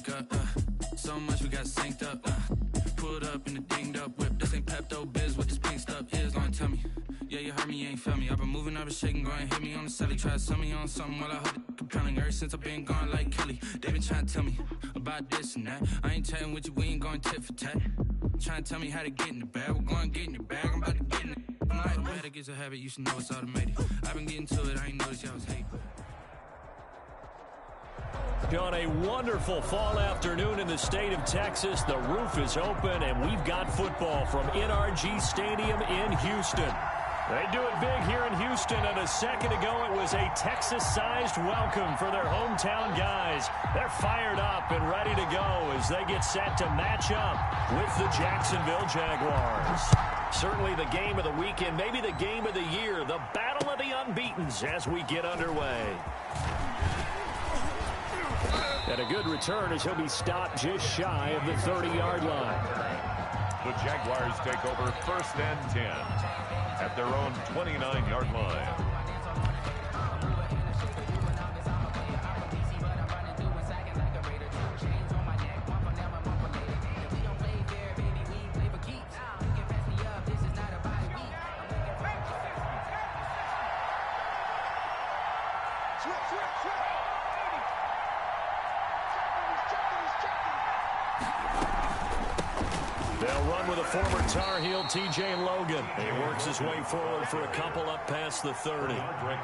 link up. So much we got synced up. Pulled up in the dinged up whip. This ain't Pepto Biz, what this pink stuff is. Gonna tell me. Yeah, you heard me, you ain't felt me. I've been moving, I've been shaking, go and hit me on the celly. Try to sell me on something while I hold it compelling. Ever since I've been gone like Kelly, they been trying to tell me about this and that. I ain't chatting with you, we ain't going tit for tat. Trying to tell me how to get in the bag. We're going to get in your bag, I'm about to get in it. I'm like, the better gets a habit, you should know it's automated. I've been getting to it, I ain't noticed y'all was hating. On a wonderful fall afternoon in the state of Texas, the roof is open, and we've got football from NRG Stadium in Houston. They do it big here in Houston, and a second ago it was a Texas-sized welcome for their hometown guys. They're fired up and ready to go as they get set to match up with the Jacksonville Jaguars. Certainly the game of the weekend, maybe the game of the year, the battle of the unbeatens as we get underway. And a good return as he'll be stopped just shy of the 30-yard line. The Jaguars take over 1st and 10 at their own 29-yard line. They'll run with a former Tar Heel, T.J. Logan. He works his way forward for a couple up past the 30.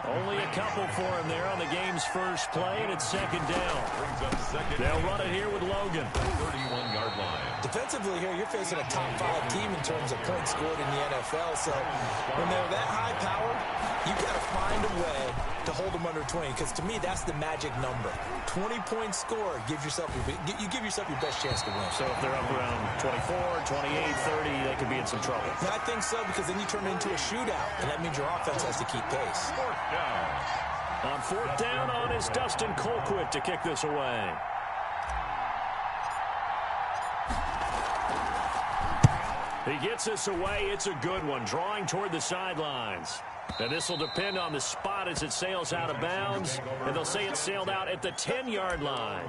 Only a couple for him there on the game's first play, and it's second down. They'll run it here with Logan. 31-yard line. Defensively here, you're facing a top 5 team in terms of points scored in the NFL. So when they're that high power, you've got to find a way to hold them under 20, because to me, that's the magic number. 20-point score, you give yourself your best chance to win. So if they're up around 24, 28, 30, they could be in some trouble. And I think so, because then you turn it into a shootout, and that means your offense has to keep pace. Fourth down. On fourth down is Dustin Colquitt to kick this away. He gets this away. It's a good one, drawing toward the sidelines. And this will depend on the spot as it sails out of bounds. And they'll say it sailed out at the 10-yard line.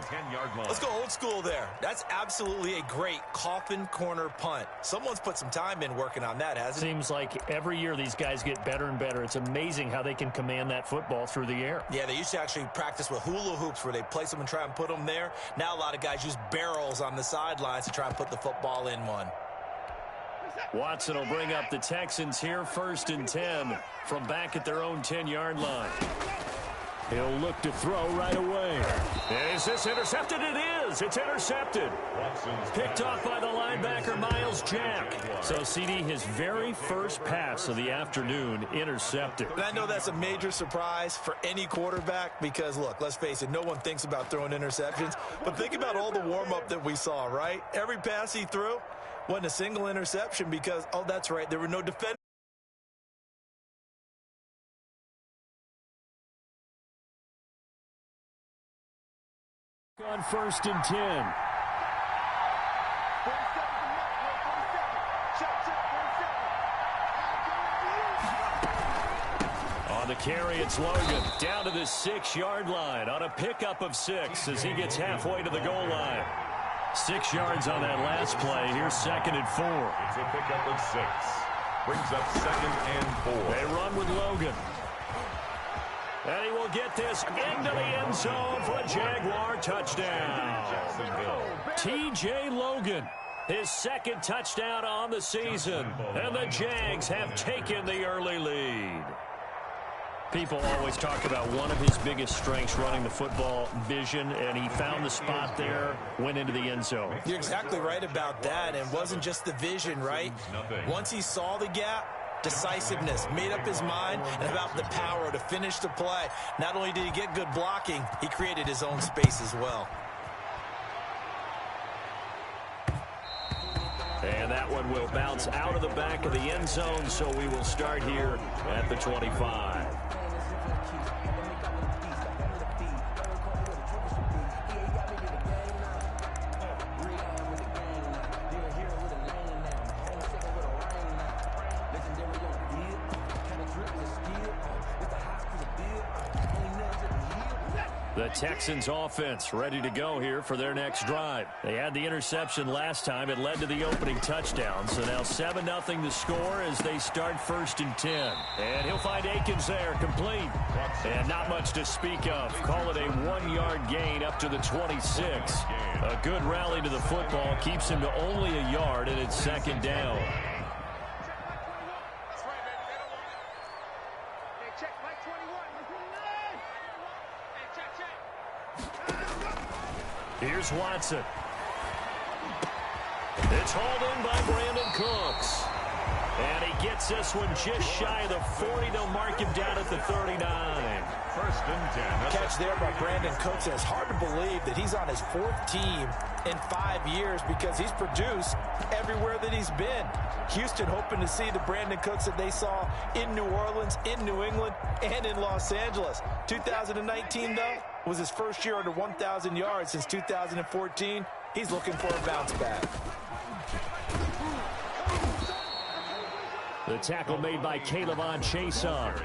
Let's go old school there. That's absolutely a great coffin corner punt. Someone's put some time in working on that, hasn't it? Seems like every year these guys get better and better. It's amazing how they can command that football through the air. Yeah, they used to actually practice with hula hoops where they place them and try and put them there. Now a lot of guys use barrels on the sidelines to try and put the football in one. Watson will bring up the Texans here, 1st and 10 from back at their own 10-yard line. He'll look to throw right away. Is this intercepted? It is. It's intercepted. Picked off by the linebacker, Miles Jack. So, CD, his very first pass of the afternoon intercepted. And I know that's a major surprise for any quarterback because, look, let's face it, no one thinks about throwing interceptions. But think about all the warm-up that we saw, right? Every pass he threw wasn't a single interception because, oh, that's right, there were no defenders. On 1st and 10. On the carry, it's Logan down to the 6-yard line on a pickup of 6 as he gets halfway to the goal line. 6 yards on that last play. Here's 2nd and 4. It's a pickup of 6. Brings up 2nd and 4. They run with Logan. And he will get this into the end zone for a Jaguar touchdown. T.J. Logan, his 2nd touchdown on the season. And the Jags have taken the early lead. People always talk about one of his biggest strengths, running the football, vision, and he found the spot there, went into the end zone. You're exactly right about that, and it wasn't just the vision, right? Once he saw the gap, decisiveness, made up his mind, and about the power to finish the play. Not only did he get good blocking, he created his own space as well. And that one will bounce out of the back of the end zone, so we will start here at the 25. The Texans offense ready to go here for their next drive. They had the interception last time. It led to the opening touchdown. So now 7-0 the score as they start 1st and 10. And he'll find Akins there, complete. And not much to speak of. Call it a 1-yard gain up to the 26. A good rally to the football keeps him to only a yard, and it's 2nd down. Here's Watson. It's hauled in by Brandon Cooks. And he gets this one just shy of the 40. They'll mark him down at the 39. 1st and 10. Catch there by Brandon Cooks. And it's hard to believe that he's on his 4th team in 5 years because he's produced everywhere that he's been. Houston hoping to see the Brandon Cooks that they saw in New Orleans, in New England, and in Los Angeles. 2019, though, was his first year under 1,000 yards since 2014. He's looking for a bounce back. The tackle made by K'Lavon Chaisson.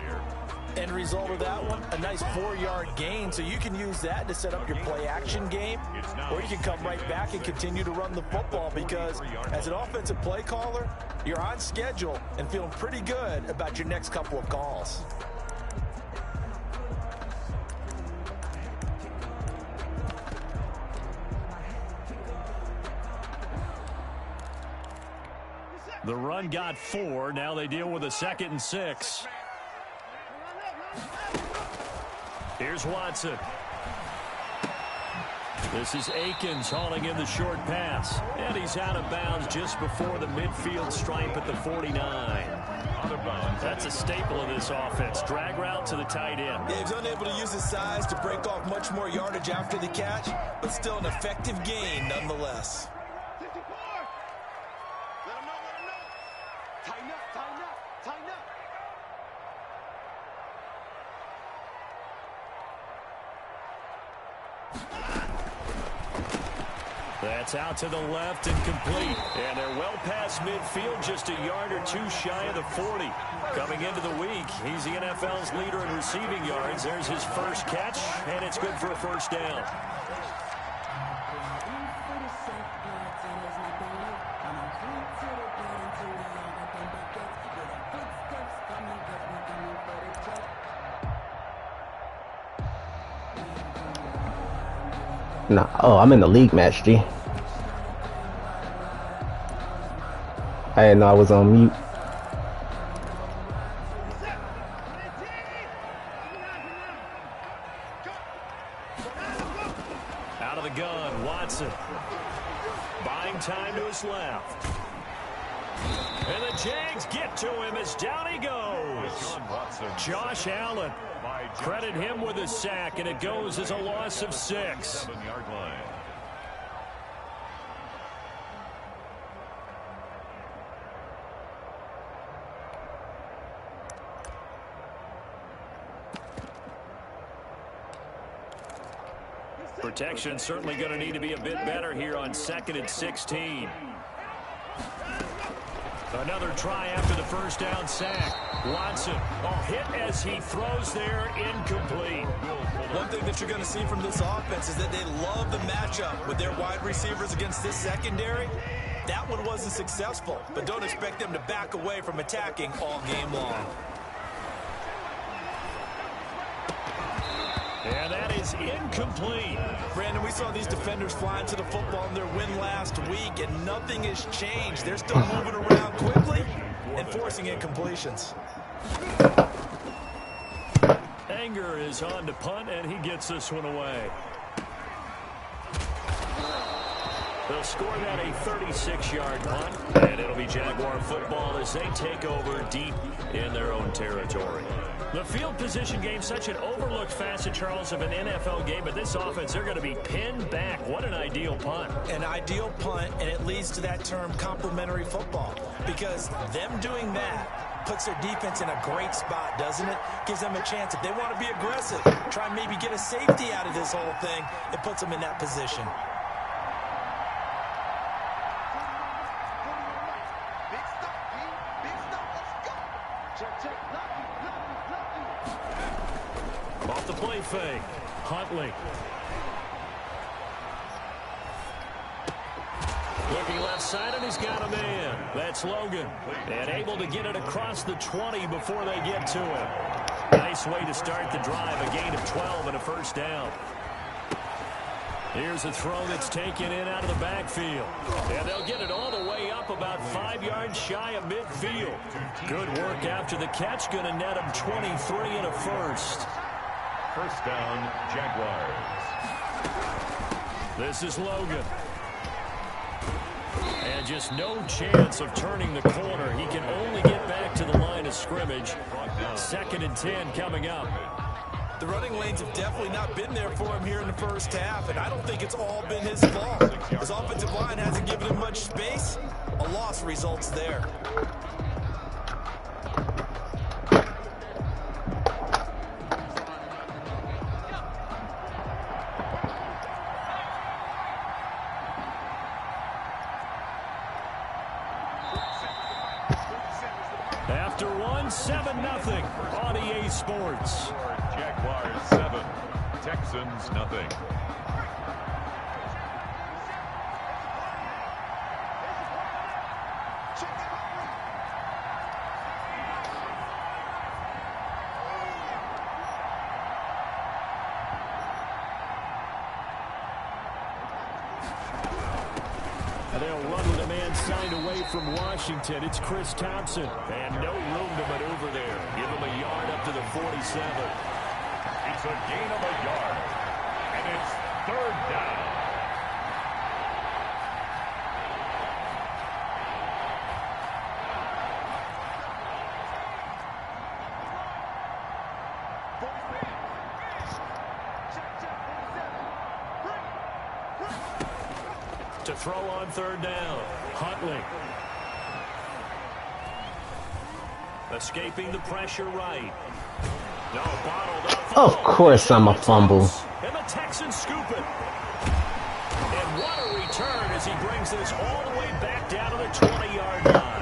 End result of that one, a nice 4-yard gain, so you can use that to set up your play-action game, or you can come right back and continue to run the football because as an offensive play caller, you're on schedule and feeling pretty good about your next couple of calls. The run got 4. Now they deal with a 2nd and 6. Here's Watson. This is Akins hauling in the short pass. And he's out of bounds just before the midfield stripe at the 49. That's a staple of this offense. Drag route to the tight end. Yeah, he's unable to use his size to break off much more yardage after the catch, but still an effective gain nonetheless. That's out to the left and complete. And they're well past midfield, just a yard or two shy of the 40. Coming into the week, he's the NFL's leader in receiving yards. There's his first catch, and it's good for a 1st down. Nah, oh, I'm in the league match, G. I didn't know I was on mute. Out of the gun, Watson. Buying time to his left. And the Jags get to him as down he goes. Josh Allen. Credit him with a sack, and it goes as a loss of 6. 7-yard line. Protection certainly going to need to be a bit better here on 2nd and 16. Another try after the 1st down sack. Watson, a hit as he throws there, incomplete. One thing that you're going to see from this offense is that they love the matchup with their wide receivers against this secondary. That one wasn't successful, but don't expect them to back away from attacking all game long. And that is incomplete. Brandon, we saw these defenders flying to the football in their win last week, and nothing has changed. They're still moving around quickly and forcing incompletions. Anger is on to punt, and he gets this one away. They'll score that a 36-yard punt, and it'll be Jaguar football as they take over deep in their own territory. The field position game, such an overlooked facet, Charles, of an NFL game, but this offense, they're going to be pinned back. What an ideal punt. An ideal punt, and it leads to that term complementary football, because them doing that puts their defense in a great spot, doesn't it? Gives them a chance. If they want to be aggressive, try and maybe get a safety out of this whole thing, it puts them in that position. Off the play fake. Huntley. Looking left side, and he's got a man. That's Logan. And able to get it across the 20 before they get to him. Nice way to start the drive. A gain of 12 and a first down. Here's a throw that's taken in out of the backfield. And they'll get it all the way up about 5 yards shy of midfield. Good work after the catch. Going to net him 23 and a first. First down, Jaguars. This is Logan. And just no chance of turning the corner. He can only get back to the line of scrimmage. 2nd and 10 coming up. The running lanes have definitely not been there for him here in the first half, and I don't think it's all been his fault. His offensive line hasn't given him much space. A loss results there. After one, 7-0 on EA Sports. Jaguars 7, Texans nothing. They'll run with a man signed away from Washington. It's Chris Thompson. And no room to maneuver there. Give him a yard up to the 47. It's a gain of a yard. And it's 3rd down. To throw on 3rd down, Huntley. Escaping the pressure right. No, bottled up. Of course I'm a fumble. And the Texans scoop it. And what a return as he brings this all the way back down to the 20-yard line.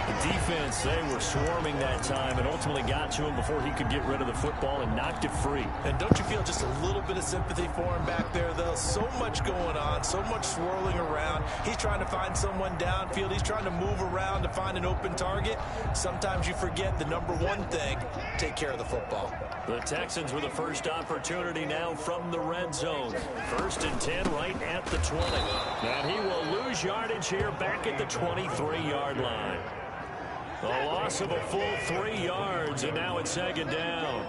The defense, they were swarming that time and ultimately got to him before he could get rid of the football and knocked it free. And don't you feel just a little bit of sympathy for him back there, though? So much going on, so much swirling around. He's trying to find someone downfield. He's trying to move around to find an open target. Sometimes you forget the number one thing, take care of the football. The Texans with the first opportunity now from the red zone. 1st and 10 right at the 20. And he will lose yardage here back at the 23-yard line. A loss of a full 3 yards, and now it's 2nd down.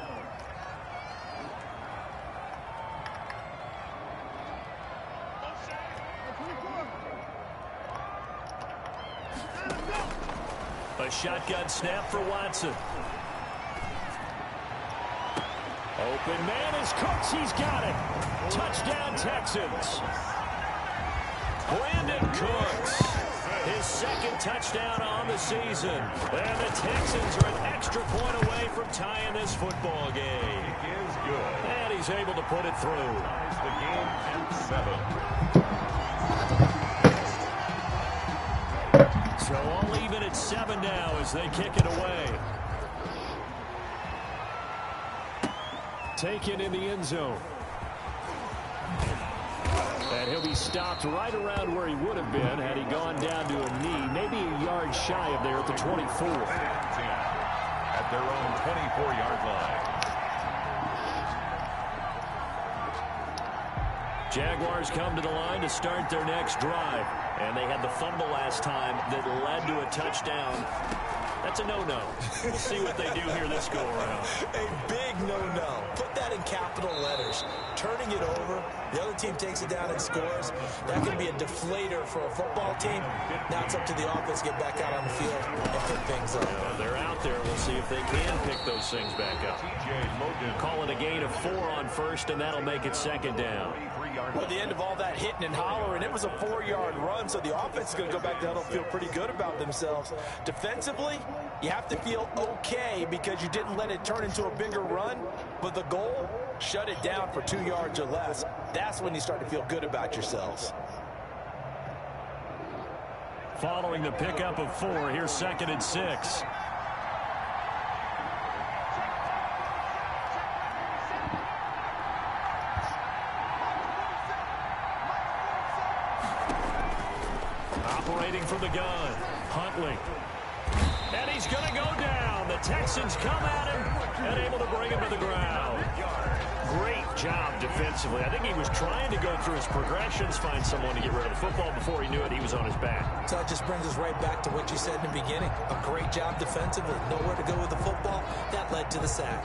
A shotgun snap for Watson. Open man is Cooks. He's got it. Touchdown, Texans. Brandon Cooks. His 2nd touchdown on the season. And the Texans are an extra point away from tying this football game. He is good. And he's able to put it through. Ties the game at 7. So all even at 7 now as they kick it away. Taken in the end zone. And he'll be stopped right around where he would have been had he gone down to a knee, maybe a yard shy of there at the 24. At their own 24-yard line. Jaguars come to the line to start their next drive. And they had the fumble last time that led to a touchdown. That's a no-no. We'll see what they do here this go-around. A big no-no. Put that in capital letters. Turning it over, the other team takes it down and scores. That can be a deflator for a football team. Now it's up to the offense to get back out on the field and pick things up. They're out there. We'll see if they can pick those things back up. Call it a gain of 4 on 1st, and that'll make it 2nd down. Well, at the end of all that hitting and hollering, it was a 4-yard run, so the offense is going to go back to huddle, feel pretty good about themselves. Defensively, you have to feel okay because you didn't let it turn into a bigger run, but the goal, shut it down for 2 yards or less. That's when you start to feel good about yourselves. Following the pickup of 4, here's 2nd and 6. Separating from the gun. Huntley. And he's going to go down. The Texans come at him and able to bring him to the ground. Great job defensively. I think he was trying to go through his progressions, find someone to get rid of the football. Before he knew it, he was on his back. So that just brings us right back to what you said in the beginning. A great job defensively. Nowhere to go with the football. That led to the sack.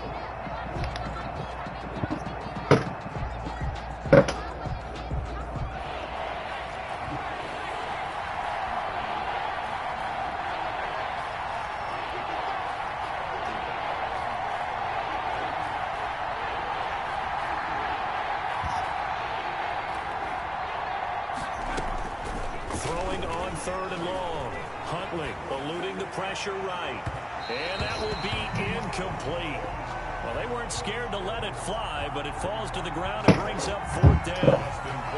Throwing on 3rd and long. Huntley eluding the pressure right. And that will be incomplete. Well, they weren't scared to let it fly, but it falls to the ground and brings up 4th down.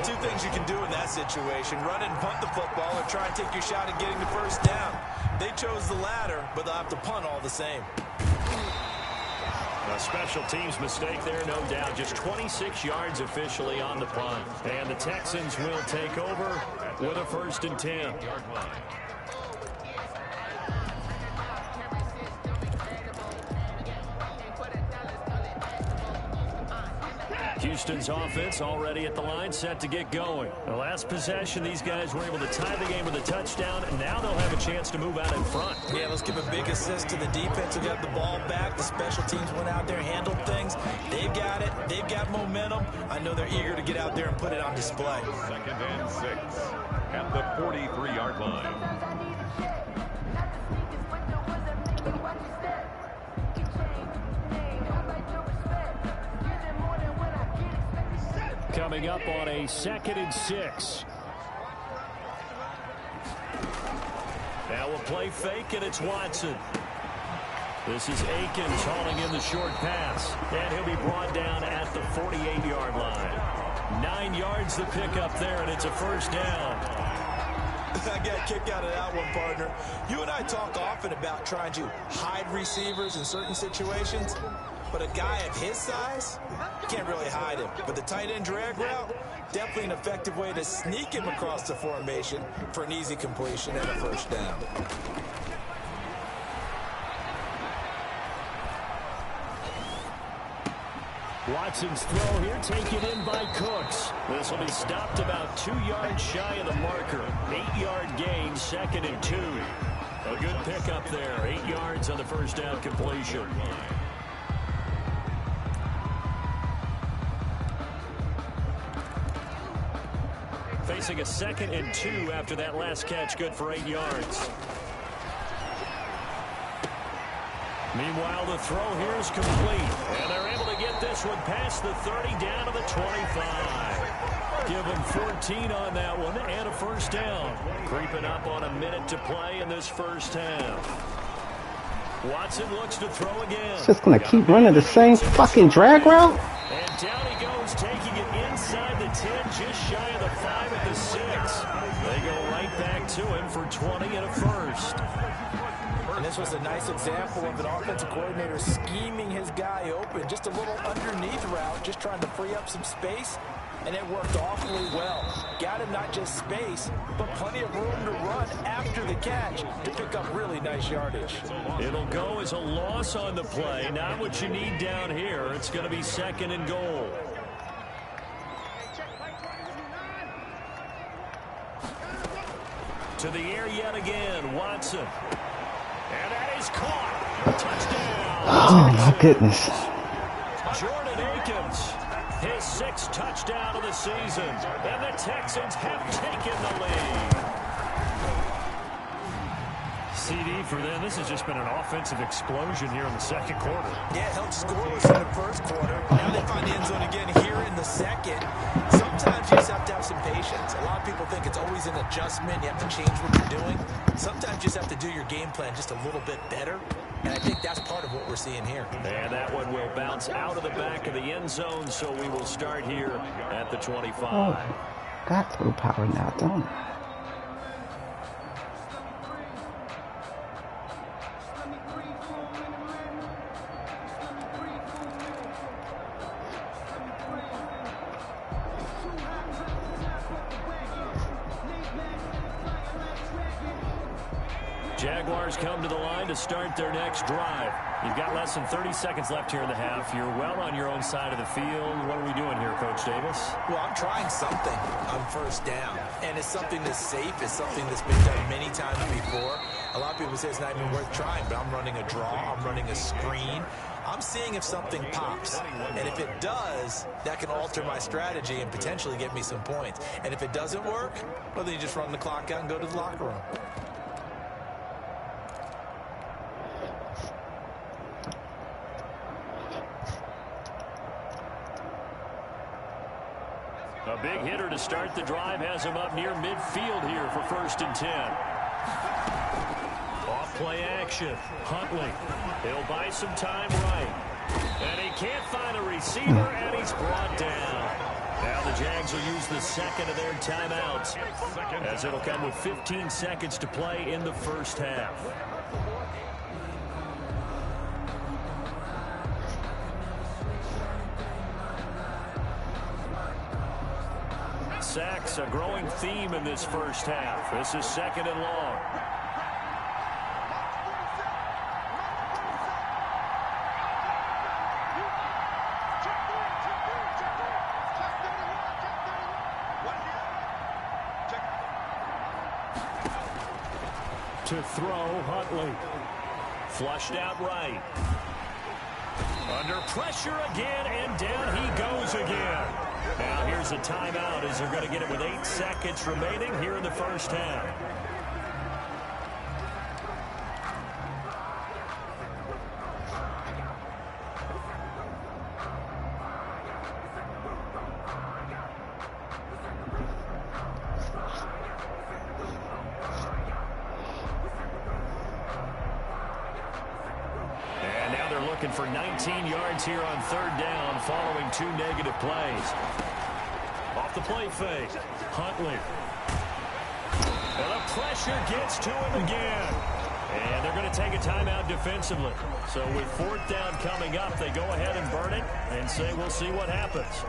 Two things you can do in that situation. Run and punt the football or try and take your shot at getting the 1st down. They chose the latter, but they'll have to punt all the same. A special teams mistake there, no doubt. Just 26 yards officially on the punt. And the Texans will take over with a 1st and 10. Houston's offense already at the line, set to get going. The last possession, these guys were able to tie the game with a touchdown, and now they'll have a chance to move out in front. Yeah, let's give a big assist to the defense who got the ball back. The special teams went out there and handled things. They've got it. They've got momentum. I know they're eager to get out there and put it on display. 2nd and 6 at the 43-yard line. Coming up on a 2nd and 6. Now we'll play fake, and it's Watson. This is Akins hauling in the short pass. And he'll be brought down at the 48-yard line. 9 yards the pickup there, and it's a 1st down. I got a kick out of that one, partner. You and I talk often about trying to hide receivers in certain situations. But a guy of his size, can't really hide him. But the tight end drag route, definitely an effective way to sneak him across the formation for an easy completion and a 1st down. Watson's throw here taken in by Cooks. This will be stopped about 2 yards shy of the marker. 8-yard gain, 2nd and 2. A good pickup there. 8 yards on the 1st down completion. Facing a 2nd and 2 after that last catch, good for 8 yards. Meanwhile, the throw here is complete. And they're able to get this one past the 30 down to the 25. Give them 14 on that one and a 1st down. Creeping up on a minute to play in this 1st half. Watson looks to throw again. It's just going to keep running the same fucking drag route? And down he goes, taking it inside the 10, just shy of the 5 at the 6. They go right back to him for 20 and a 1st. And this was a nice example of an offensive coordinator scheming his guy open. Just a little underneath route, just trying to free up some space. And it worked awfully well. Got him not just space, but plenty of room to run after the catch to pick up really nice yardage. It'll go as a loss on the play. Not what you need down here. It's going to be 2nd and goal. To the air yet again, Watson. And that is caught. Touchdown. Oh, my goodness. Jordan Akins, his 6th touchdown of the season. And the Texans have taken the lead. CD for them. This has just been an offensive explosion here in the 2nd quarter. Yeah, held scoreless in the 1st quarter. Now they find the end zone again here in the 2nd. Sometimes you just have to have some patience. A lot of people think it's always an adjustment. You have to change what you're doing. Sometimes you just have to do your game plan just a little bit better. And I think that's part of what we're seeing here. And that one will bounce out of the back of the end zone, so we will start here at the 25. Oh, got through power now, don't it? Jaguars come to the line to start their next drive. You've got less than 30 seconds left here in the half. You're well on your own side of the field. What are we doing here, Coach Davis? Well, I'm trying something on first down, and it's something that's safe. It's something that's been done many times before. A lot of people say it's not even worth trying, but I'm running a draw. I'm running a screen. I'm seeing if something pops, and if it does, that can alter my strategy and potentially get me some points. And if it doesn't work, well, then you just run the clock out and go to the locker room. A big hitter to start the drive has him up near midfield here for 1st and 10. Off play action. Huntley. He'll buy some time right. And he can't find a receiver, and he's brought down. Now the Jags will use the second of their timeouts, as it'll come with 15 seconds to play in the first half. Sacks, a growing theme in this first half. This is 2nd and long. To throw, Huntley. Flushed out right. Under pressure again, and down he goes again. Now here's a timeout as they're going to get it with 8 seconds remaining here in the first half. And now they're looking for 19 yards here on 3rd down following 2 negative plays. Off the play fake, Huntley. And the pressure gets to him again. And they're going to take a timeout defensively. So with 4th down coming up, they go ahead and burn it and say we'll see what happens.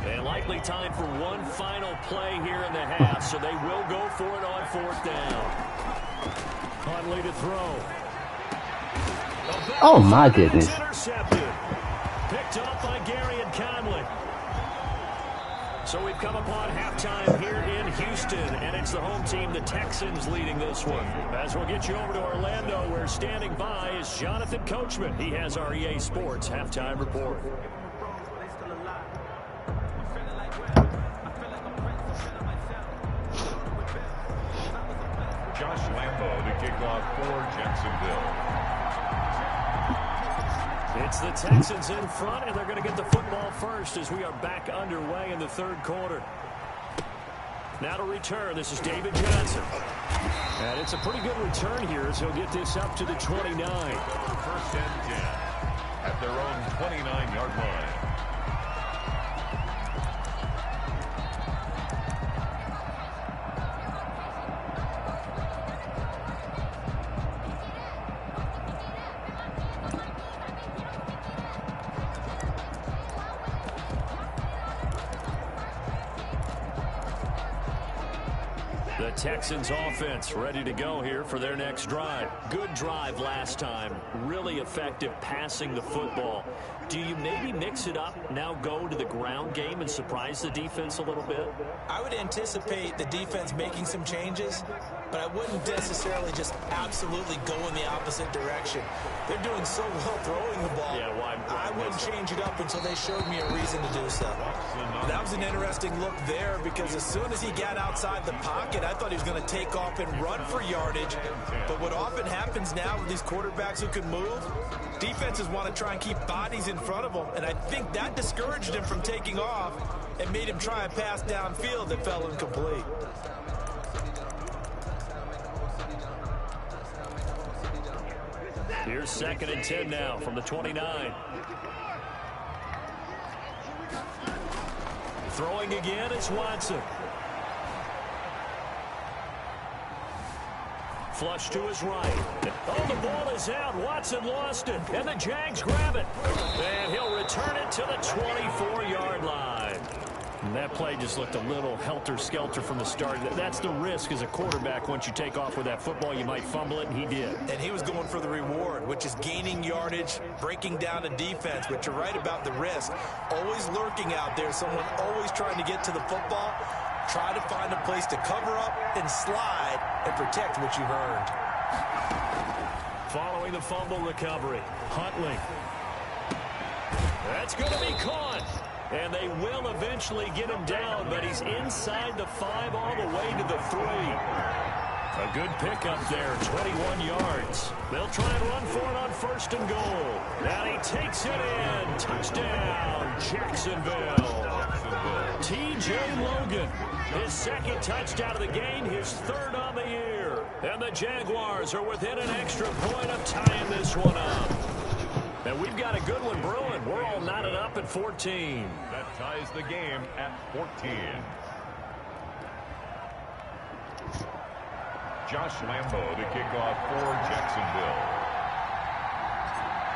And likely time for one final play here in the half, so they will go for it on 4th down. Huntley to throw. Oh, my goodness. Intercepted. Picked up by Gary and Conley. So we've come upon halftime here in Houston, and it's the home team, the Texans, leading this one. As we'll get you over to Orlando, where standing by is Jonathan Coachman. He has our EA Sports halftime report. Josh Lambo to kick off for Jacksonville. It's the Texans in front, and they're going to get the football first as we are back underway in the 3rd quarter. Now to return, this is David Johnson. And it's a pretty good return here as he'll get this up to the 29. 1st and 10 at their own 29-yard line. The Texans offense ready to go here for their next drive. Good drive last time. Really effective passing the football. Do you maybe mix it up, now go to the ground game and surprise the defense a little bit? I would anticipate the defense making some changes, but I wouldn't necessarily just absolutely go in the opposite direction. They're doing so well throwing the ball. Yeah, why I wouldn't change it up until they showed me a reason to do so. That was an interesting look there, because as soon as he got outside the pocket, I thought he was going to take off and run for yardage. But what often happens now with these quarterbacks who can move, defenses want to try and keep bodies in front of them, and I think that discouraged him from taking off and made him try a pass downfield that fell incomplete. Here's 2nd and 10 now from the 29. Throwing again is Watson. Flush to his right. Oh, the ball is out. Watson lost it, and the Jags grab it. And he'll return it to the 24-yard line. That play just looked a little helter-skelter from the start. That's the risk as a quarterback. Once you take off with that football, you might fumble it, and he did. And he was going for the reward, which is gaining yardage, breaking down a defense. But you're right about the risk. Always lurking out there, someone always trying to get to the football. Try to find a place to cover up and slide and protect what you've earned. Following the fumble recovery, Huntley. That's going to be caught. And they will eventually get him down, but he's inside the 5 all the way to the 3. A good pickup there, 21 yards. They'll try and run for it on 1st and goal. Now he takes it in. Touchdown, Jacksonville. T.J. Logan, his 2nd touchdown of the game, his 3rd on the year. And the Jaguars are within an extra point of tying this one up. And we've got a good one brewing. We're all knotted up at 14. That ties the game at 14. Josh Lambo to kick off for Jacksonville.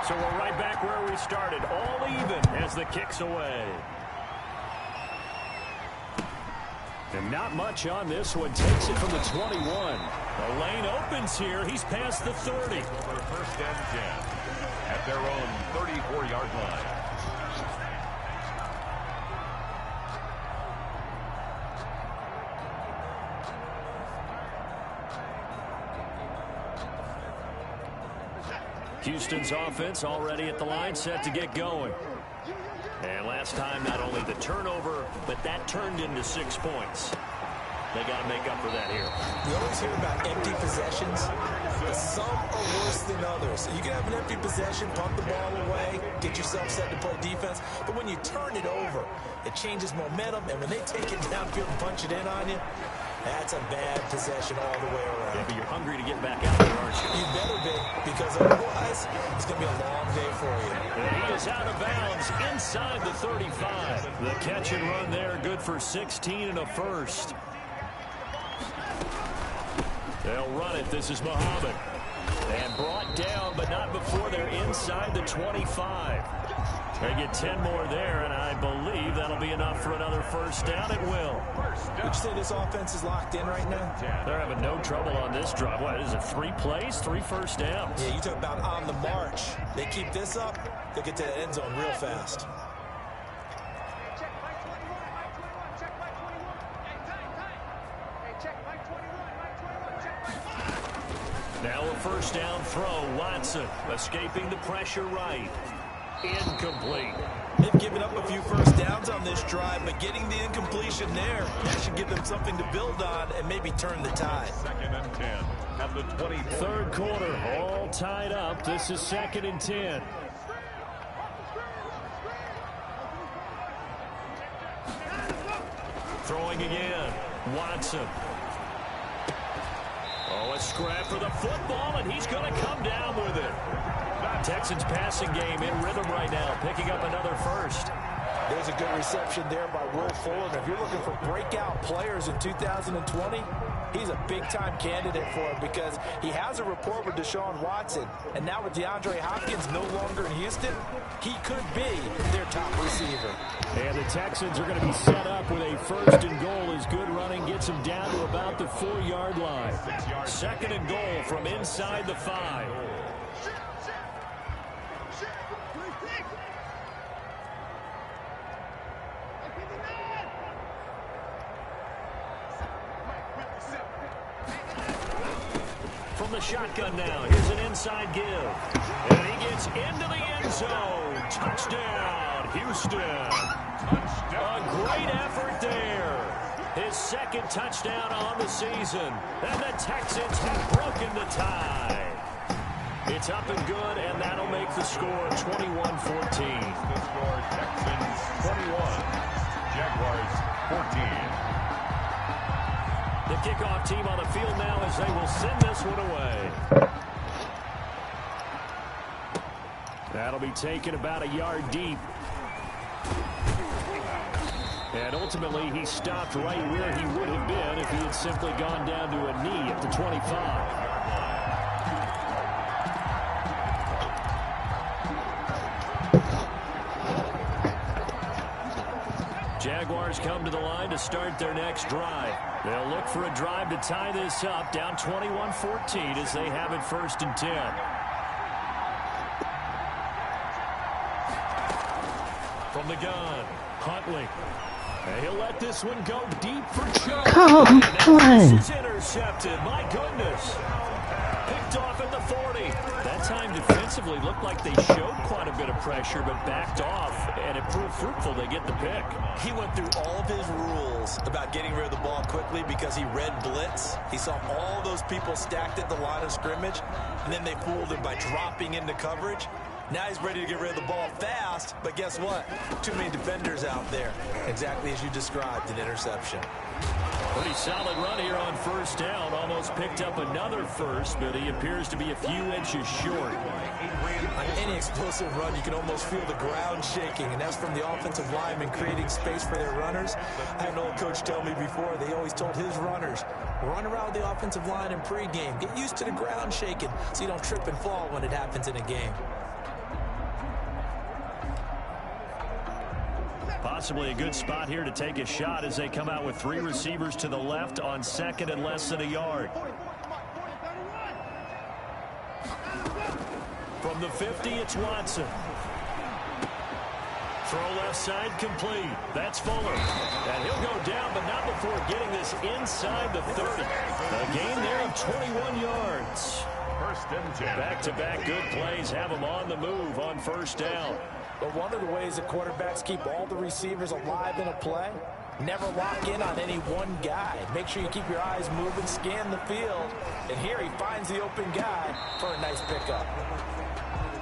So we're right back where we started, all even as the kick's away. And not much on this one. Takes it from the 21. The lane opens here. He's past the 30. For 1st and 10. At their own 34-yard line. Houston's offense already at the line, set to get going. And last time, not only the turnover, but that turned into 6 points. They got to make up for that here. You always hear about empty possessions, but some are worse than others. You can have an empty possession, pump the ball away, get yourself set to play defense, but when you turn it over, it changes momentum, and when they take it downfield and punch it in on you, that's a bad possession all the way around. Yeah, but you're hungry to get back out there, aren't you? You better be, because otherwise, it's going to be a long day for you. And he is out of bounds inside the 35. The catch and run there, good for 16 and a 1st. They'll run it. This is Muhammad. And brought down, but not before they're inside the 25. They get 10 more there, and I believe that'll be enough for another 1st down. It will. Would you say this offense is locked in right now? They're having no trouble on this drive. What is it, 3 plays, 3 first downs? Yeah, you talk about on the march. They keep this up, they'll get to the end zone real fast. Now a 1st down throw. Watson escaping the pressure right. Incomplete. They've given up a few 1st downs on this drive, but getting the incompletion there, that should give them something to build on and maybe turn the tide. 2nd and 10 at the 20. 3rd quarter, all tied up. This is 2nd and 10. Throwing again. Watson. Oh, a scrap for the football, and he's going to come down with it. Texans passing game in rhythm right now, picking up another 1st. There's a good reception there by Will Fuller. If you're looking for breakout players in 2020, he's a big-time candidate for it because he has a rapport with Deshaun Watson. And now with DeAndre Hopkins no longer in Houston, he could be their top receiver. And the Texans are going to be set up with a 1st and goal as good running gets them down to about the 4-yard line. 2nd and goal from inside the 5. From the shotgun now, here's an inside give. And he gets into the end zone. Touchdown, Houston. A great effort there. His 2nd touchdown on the season. And the Texans have broken the tie. It's up and good, and that'll make the score 21-14. The score, Texans 21, Jaguars 14. The kickoff team on the field now as they will send this one away. That'll be taken about a yard deep. And ultimately, he stopped right where he would have been if he had simply gone down to a knee at the 25. Jaguars come to the line to start their next drive. They'll look for a drive to tie this up, down 21-14 as they have it 1st and 10. From the gun, Huntley. And he'll let this one go deep for Chubb. Come on. This is intercepted. My goodness. Picked off at the 40. That time defensively looked like they showed quite a bit of pressure but backed off, and it proved fruitful. They get the pick. He went through all of his rules about getting rid of the ball quickly because he read blitz. He saw all those people stacked at the line of scrimmage, and then they fooled him by dropping into coverage. Now he's ready to get rid of the ball fast, but guess what? Too many defenders out there. Exactly as you described, an interception. Pretty solid run here on 1st down. Almost picked up another first, but he appears to be a few inches short. On any explosive run, you can almost feel the ground shaking, and that's from the offensive linemen creating space for their runners. I had an old coach tell me before, they always told his runners, run around the offensive line in pregame. Get used to the ground shaking so you don't trip and fall when it happens in a game. Possibly a good spot here to take a shot as they come out with 3 receivers to the left on 2nd and less than a yard. From the 50, it's Watson. Throw left side complete. That's Fuller. And he'll go down, but not before getting this inside the 30. A gain there of 21 yards. 1st and 10. Back-to-back good plays have them on the move on 1st down. But one of the ways that quarterbacks keep all the receivers alive in a play, never lock in on any one guy. Make sure you keep your eyes moving, scan the field. And here he finds the open guy for a nice pickup.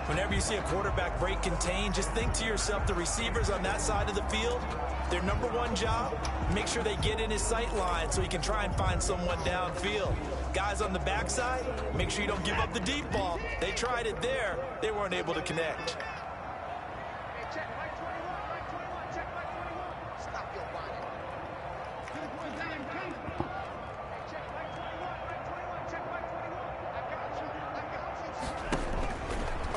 Whenever you see a quarterback break contain, just think to yourself, the receivers on that side of the field, their number one job, make sure they get in his sight line so he can try and find someone downfield. Guys on the backside, make sure you don't give up the deep ball. They tried it there. They weren't able to connect.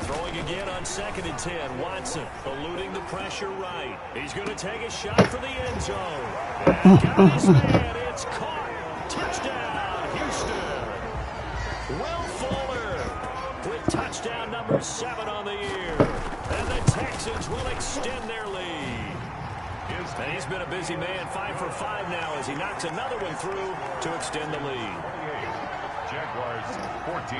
Throwing again on 2nd and 10. Watson eluding the pressure right. He's going to take a shot for the end zone. And got his man. It's caught. Touchdown, Houston. Will Fuller with touchdown number 7 on the year. And the Texans will extend their lead. And he's been a busy man, 5 for 5 now as he knocks another one through to extend the lead. Jaguars 14.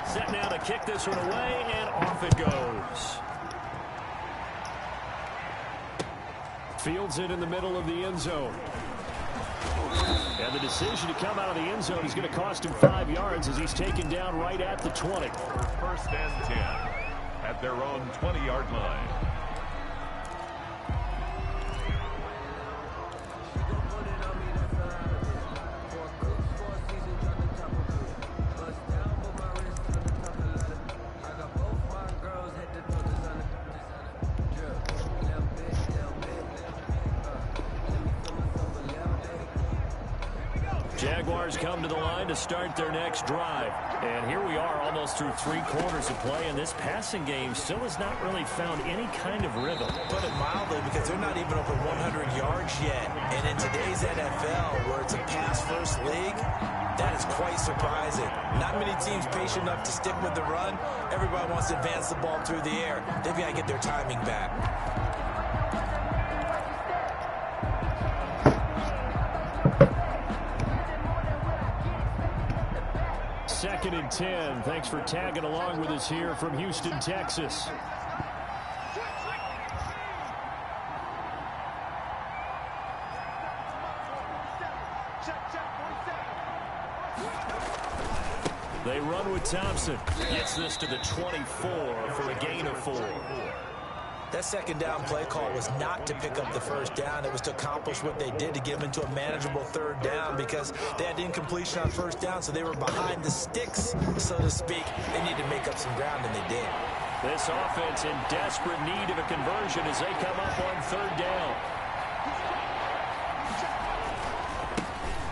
Set now to kick this one away, and off it goes. Fields it in the middle of the end zone. And the decision to come out of the end zone is going to cost him 5 yards as he's taken down right at the 20. 1st and 10 at their own 20-yard line. Jaguars come to the line to start their next drive. And here we are almost through 3 quarters of play, and this passing game still has not really found any kind of rhythm. Put it mildly, because they're not even over 100 yards yet. And in today's NFL, where it's a pass-first league, that is quite surprising. Not many teams patient enough to stick with the run. Everybody wants to advance the ball through the air. They've got to get their timing back. 2nd and 10. Thanks for tagging along with us here from Houston, Texas. They run with Thompson. Gets this to the 24 for a gain of 4. That 2nd down play call was not to pick up the 1st down. It was to accomplish what they did, to get them into a manageable 3rd down, because they had incompletion on 1st down, so they were behind the sticks, so to speak. They needed to make up some ground, and they did. This offense in desperate need of a conversion as they come up on 3rd down.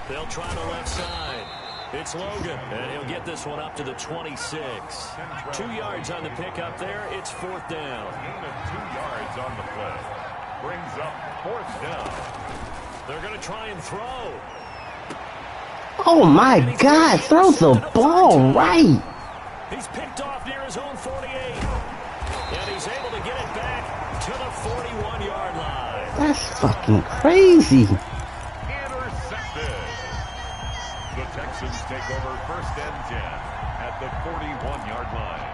They'll try the left side. It's Logan, and he'll get this one up to the 26. 2 yards on the pickup there. It's 4th down. Gain of 2 yards on the play. brings up 4th down. They're going to try and throw. Oh my God, throw the ball right. He's picked off near his own 48. And he's able to get it back to the 41-yard line. That's fucking crazy. Intercepted. The Texans take over 1st and 10 at the 41-yard line.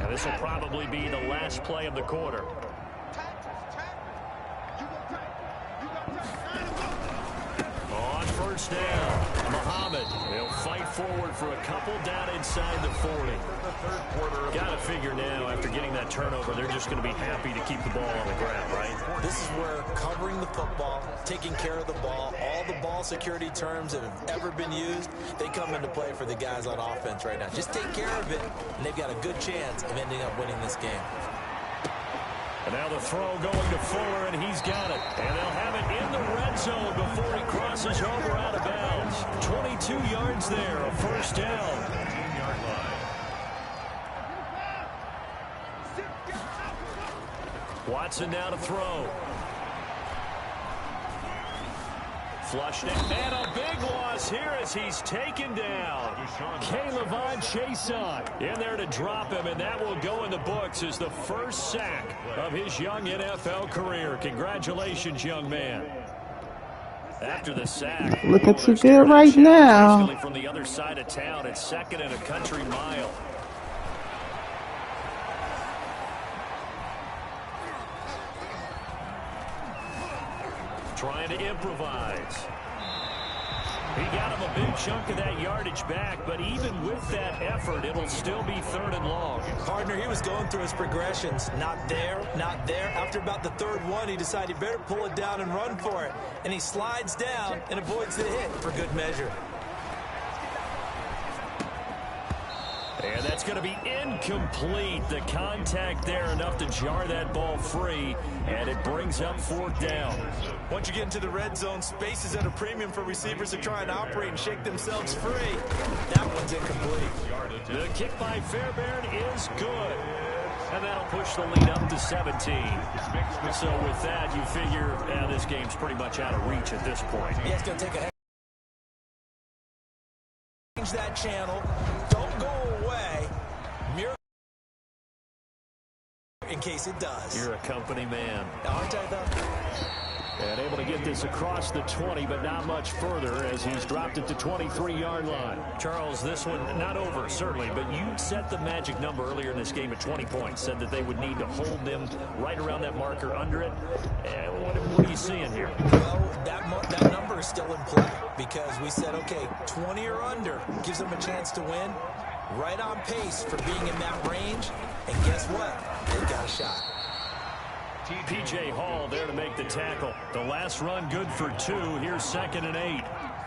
This will probably be the last play of the quarter. On 1st down, Muhammad. He'll fight forward for a couple down inside the 40. Got to figure now, after getting that turnover, they're just going to be happy to keep the ball on the ground, right? This is where covering the football, taking care of the ball, all the ball security terms that have ever been used, they come into play for the guys on offense right now. Just take care of it, and they've got a good chance of ending up winning this game. And now the throw going to Fuller, and he's got it. And they'll have it in the red zone before he crosses over out of bounds. 22 yards there, a 1st down. 15-yard line. Watson now to throw. Flushed it, and a big loss here as he's taken down. K'Lavon Chaisson in there to drop him, and that will go in the books as the first sack of his young NFL career. Congratulations, young man. After the sack, Looking too good right now. from the other side of town, it's 2nd and a country mile. Trying to improvise. He got him a big chunk of that yardage back, but even with that effort, it'll still be 3rd and long. Partner, he was going through his progressions. Not there, not there. After about the 3rd one, he decided he better pull it down and run for it. And he slides down and avoids the hit for good measure. And that's going to be incomplete. The contact there enough to jar that ball free, and it brings up 4th down. Once you get into the red zone, space is at a premium for receivers to try and operate and shake themselves free. That one's incomplete. The kick by Fairbairn is good. And that'll push the lead up to 17. So with that, you figure this game's pretty much out of reach at this point. Yeah, it's going to take a change that channel. Don't go away. Miracle in case it does. You're a company man. Aren't I, though? And able to get this across the 20, but not much further as he's dropped it to 23-yard line. Charles, this one not over, certainly, but you set the magic number earlier in this game at 20 points, said that they would need to hold them right around that marker under it. And what are you seeing here? Well, that number is still in play because we said, okay, 20 or under gives them a chance to win. Right on pace for being in that range. And guess what? They've got a shot. P.J. Hall there to make the tackle. The last run good for 2. Here's 2nd and 8.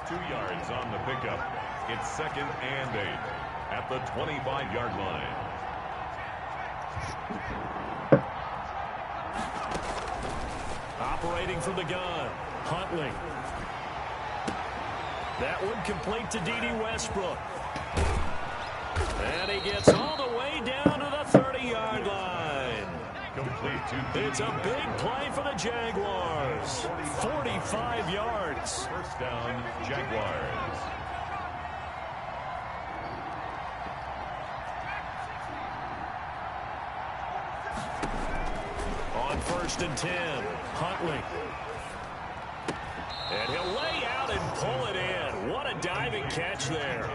2 yards on the pickup. It's 2nd and 8 at the 25-yard line. Operating from the gun, Huntley. That one complete to D.D. Westbrook. And he gets all the way down to the 30-yard line. Complete to It's a big play for the Jaguars. 45 yards. 1st down, Jaguars. On 1st and 10, Huntley. And he'll lay out and pull it in. What a diving catch there.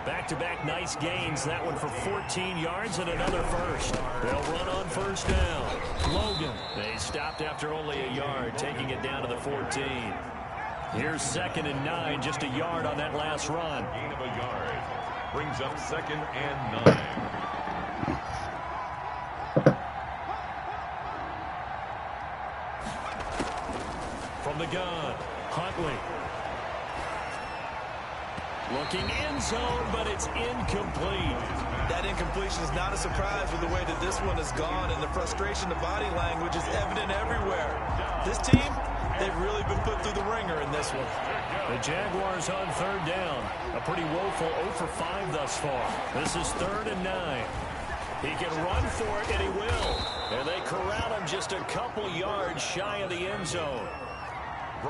Back-to-back nice gains. That one for 14 yards and another first. They'll run on 1st down. Logan. They stopped after only a yard, taking it down to the 14. Here's 2nd and 9, just a yard on that last run. Gain of a yard. Brings up 2nd and 9. From the gun, Huntley. Looking end zone, but it's incomplete. That incompletion is not a surprise with the way that this one has gone, and the frustration, the body language is evident everywhere. This team, they've really been put through the ringer in this one. The Jaguars on third down. A pretty woeful 0 for 5 thus far. This is 3rd and 9. He can run for it, and he will. And they corral him just a couple yards shy of the end zone.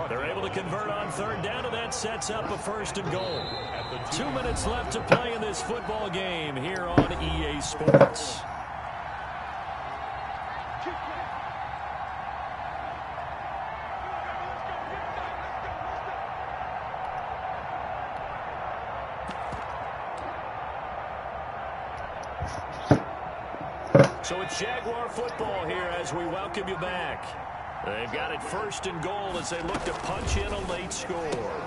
They're able to convert on third down, and that sets up a 1st and goal. 2 minutes left to play in this football game here on EA Sports. So it's Jaguar football here as we welcome you back. They've got it 1st and goal as they look to punch in a late score.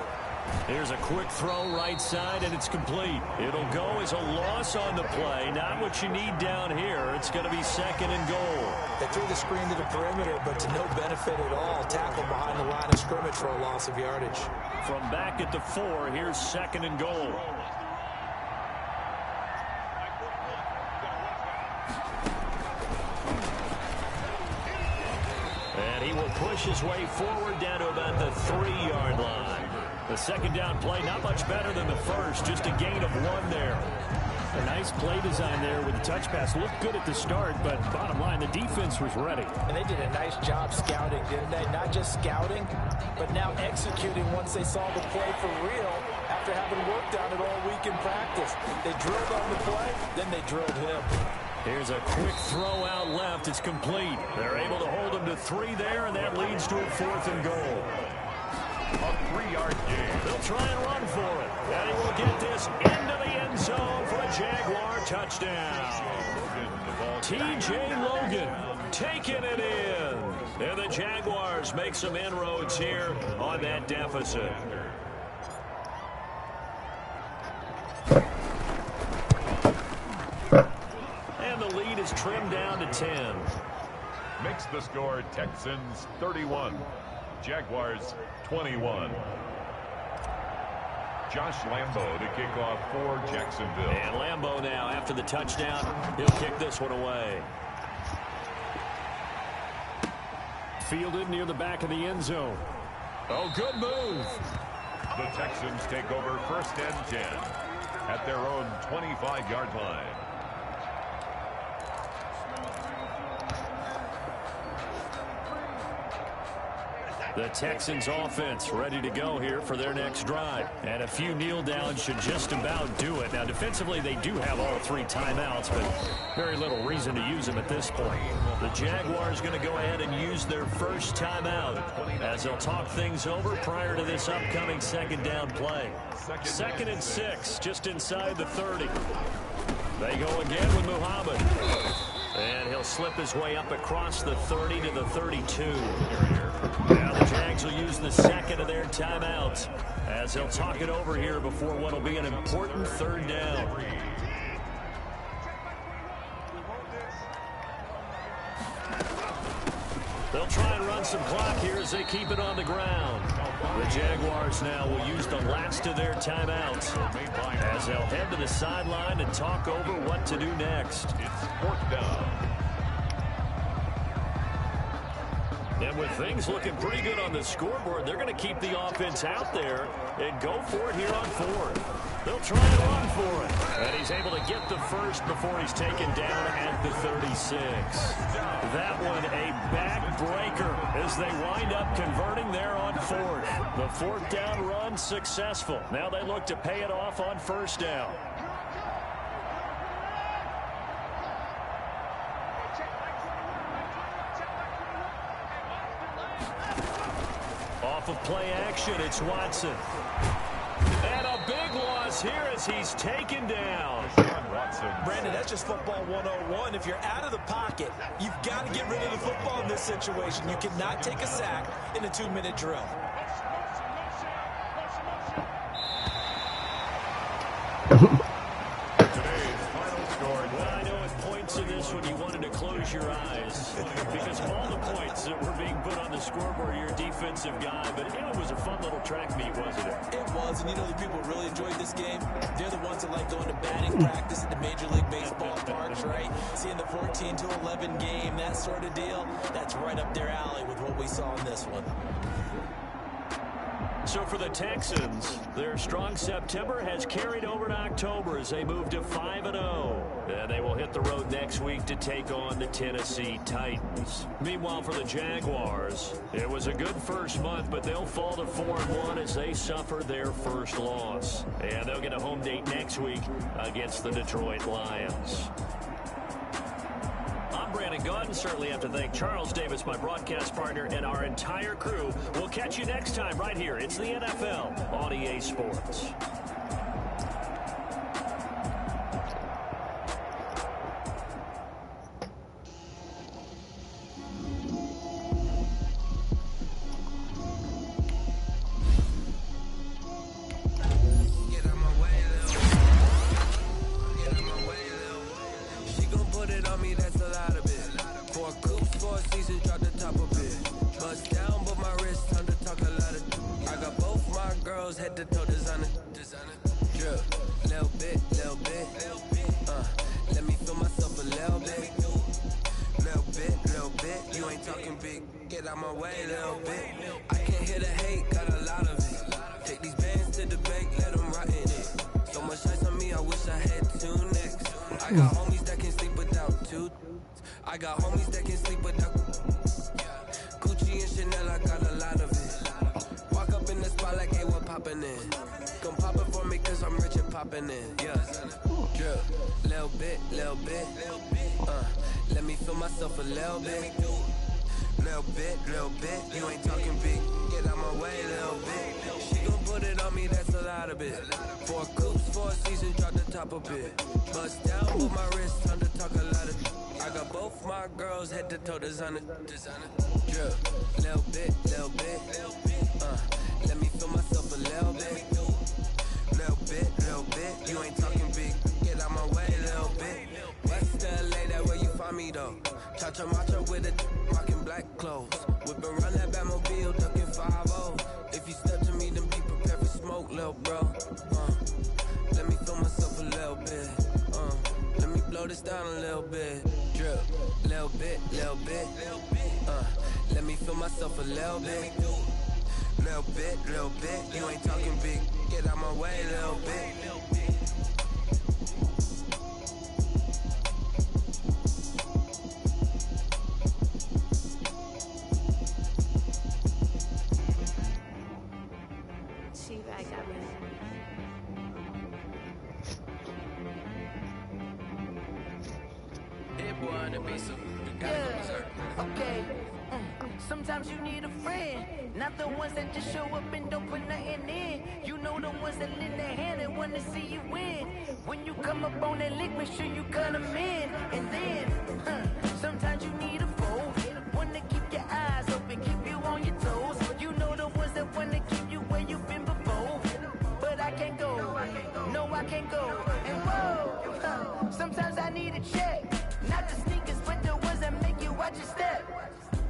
Here's a quick throw right side, and it's complete. It'll go as a loss on the play. Not what you need down here. It's going to be 2nd and goal. They threw the screen to the perimeter, but to no benefit at all. Tackled behind the line of scrimmage for a loss of yardage. From back at the 4, here's 2nd and goal. And he will push his way forward down to about the 3-yard line. The 2nd down play, not much better than the first, just a gain of 1 there. A nice play design there with the touch pass. Looked good at the start, but bottom line, the defense was ready. And they did a nice job scouting, didn't they? Not just scouting, but now executing once they saw the play for real after having worked on it all week in practice. They drilled on the play, then they drilled him. Here's a quick throw out left. It's complete. They're able to hold him to 3 there, and that leads to a 4th and goal. A 3-yard gain. They'll try and run for it. And he will get this into the end zone for a Jaguar touchdown. T.J. Logan taking it in. And the Jaguars make some inroads here on that deficit. And the lead is trimmed down to 10. Makes the score Texans 31. Jaguars 21. Josh Lambo to kick off for Jacksonville. And Lambo now, after the touchdown, he'll kick this one away. Fielded near the back of the end zone. Oh, good move. The Texans take over 1st and 10 at their own 25-yard line. The Texans offense ready to go here for their next drive. And a few kneel downs should just about do it. Now, defensively, they do have all 3 timeouts, but very little reason to use them at this point. The Jaguars going to go ahead and use their first timeout as they'll talk things over prior to this upcoming 2nd down play. 2nd and 6, just inside the 30. They go again with Muhammad. And he'll slip his way up across the 30 to the 32. Now the Jags will use the 2nd of their timeouts as they'll talk it over here before what will be an important 3rd down. They'll try and run some clock here as they keep it on the ground. The Jaguars now will use the last of their timeouts as they'll head to the sideline and talk over what to do next. It's 4th down. And with things looking pretty good on the scoreboard, they're going to keep the offense out there and go for it here on 4th. They'll try and run for it. And he's able to get the first before he's taken down at the 36. That one a backbreaker as they wind up converting there on 4th. The 4th down run successful. Now they look to pay it off on 1st down. Off of play action, it's Watson. And a big loss here as he's taken down. Brandon, that's just football 101. If you're out of the pocket, you've got to get rid of the football in this situation. You cannot take a sack in a 2-minute drill. Today's final score. Well, I know at points in this one you wanted to close your eyes because of all the points that were being put on the scoreboard, you're a defensive guy, but it was a fun little track meet, wasn't it? It was, and you know the people really enjoyed this game. They're the ones that like going to batting practice at the Major League Baseball. seeing the 14-11 game, that sort of deal, that's right up their alley with what we saw in this one. So for the Texans, their strong September has carried over to October as they move to 5-0. And they will hit the road next week to take on the Tennessee Titans. Meanwhile, for the Jaguars, it was a good first month, but they'll fall to 4-1 as they suffer their first loss. And they'll get a home date next week against the Detroit Lions. I'm Brandon Gaudin. Certainly have to thank Charles Davis, my broadcast partner, and our entire crew. We'll catch you next time right here. It's the NFL on EA Sports. Head to toe designer. Drip, little bit. Let me feel myself a little bit. Little bit. You ain't talking big. Get out my way, little bit. I can't hear the hate, got a lot of it. Take these bands to the bank, let them rot in it. So much ice on me, I wish I had two necks. I got homies that can sleep without two. I got homies that can sleep without Gucci and Chanel, I got a lot of it. Walk up in the spot like, hey, what poppin' in? Come pop it for me, cause I'm rich and poppin' in. Yeah. Drip, little bit. Let me feel myself a little bit. Little bit. You ain't talking big. Get out my way, little bit. She gon' put it on me, that's a lot of it. 4 coops, 4 seasons, drop the top a bit. Bust down with my wrist, time to talk a lot of. I got both my girls head to toe designer. Drip, little bit. Let me feel myself a little bit. Little bit. You ain't talking big. Get out my way, little bit. West LA, that where you find me though. Cha-cha matcha with a rockin' black clothes. Whip around that Batmobile, ducking 5-0. If you step to me, then be prepared for smoke, little bro. Let me feel myself a little bit. Let me blow this down a little bit. Drip, little bit. Let me feel myself a little bit. Little bit. You ain't talking big. Get out my way, little bit. Okay. Sometimes you need a friend, not the ones that just show up and don't put nothing in. You know the ones that lend their hand and want to see you win. When you come up on that lick, make sure you cut them in. And then, sometimes you need a foe, one to keep your eyes open, keep you on your toes. You know the ones that want to keep you where you've been before. But I can't go, no I can't go. And whoa, sometimes I need a check. Not the sneakers, but the ones that make you watch your step.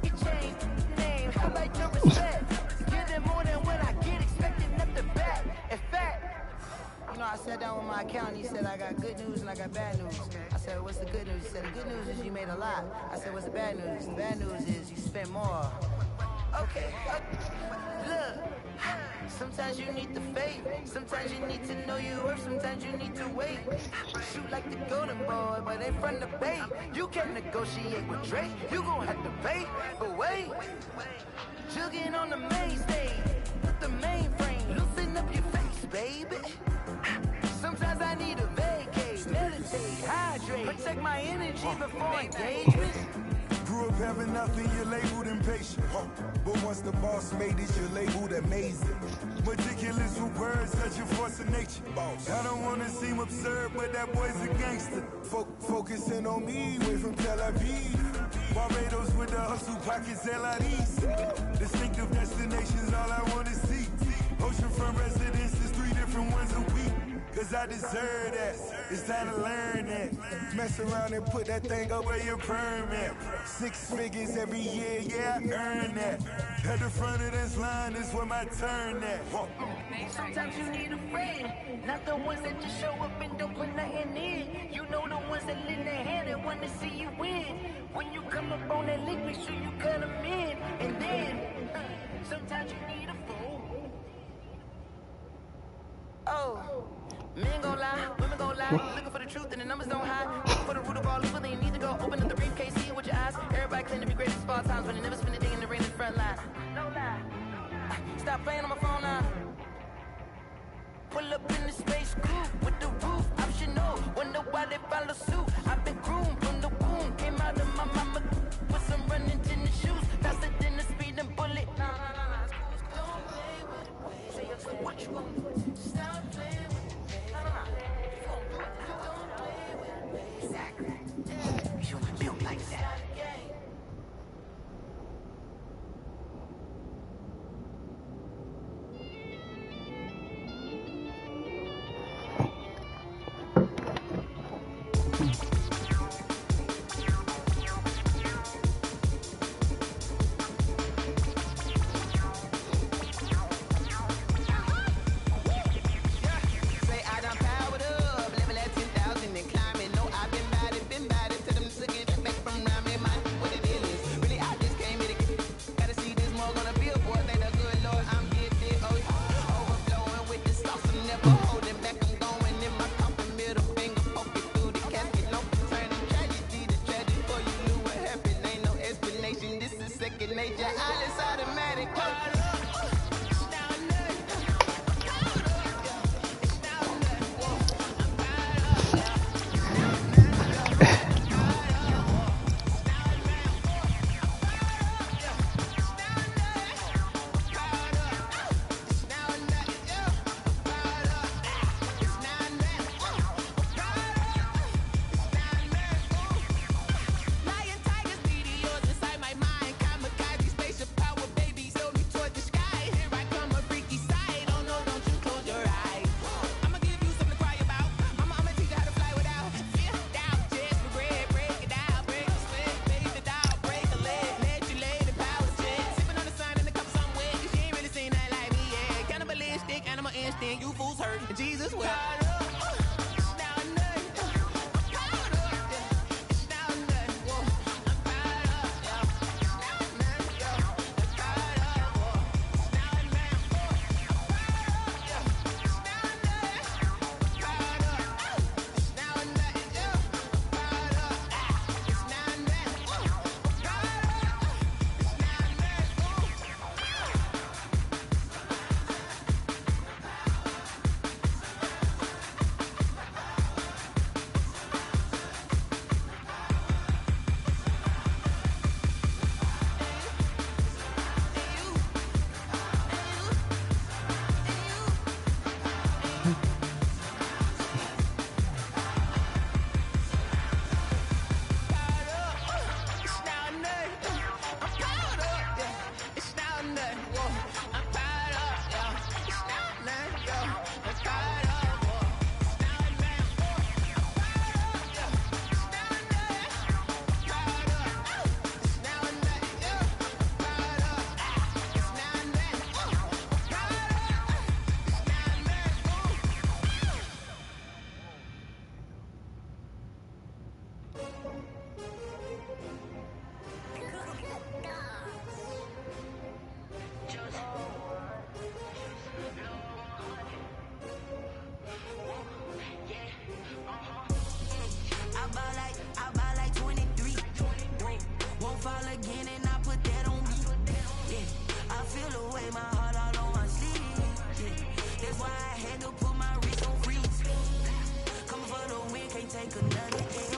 You change name, how about your respect? Give them more than what I get, expecting nothing back. In fact, you know, I sat down with my accountant, he said I got good news and I got bad news. I said, what's the good news? He said, the good news is you made a lot. I said, what's the bad news? The bad news is you spent more. Okay, look. Sometimes you need the faith, sometimes you need to know your worth, sometimes you need to wait. Shoot like the golden boy, but ain't from the bay. You can't negotiate with Drake, you gon' have to pay. But wait, jugging on the main stage, with the mainframe, loosen up your face, baby. Sometimes I need a vacate, meditate, hydrate, protect my energy before engagement. Grew up having nothing, you're labeled impatient. But once the boss made it, you're labeled amazing. Meticulous with words, such a force of nature. I don't wanna seem absurd, but that boy's a gangster. Focusing on me, way from Tel Aviv. Barbados with the hustle pockets, LIDs. Distinctive destinations, all I wanna see. Oceanfront residences, 3 different ones a week. Cause I deserve that, it's time to learn that. Mess around and put that thing up where your permit. 6 figures every year, yeah, I earn that. At the front of this line is where my turn at. Sometimes you need a friend, not the ones that just show up and don't put nothing in. You know the ones that lend their hand and want to see Looking for the truth and the numbers don't hide. Looking for the root of all evil, then you need to go open up the briefcase, see it with your eyes. Everybody claim to be great at small times, but they never spend a day in the rain in the front line. No lie. Stop playing on my phone now. Pull up in the space coupe with the roof optional. Wonder why they follow suit. I've been groomed from the womb. Came out of my mama with some running tennis shoes. Faster than the speeding bullet. Don't play with it. Say what you gonna do? Stop playing with it. Don't play with it. Exactly. You built like that. You fools hurt. Jesus will. Take another day.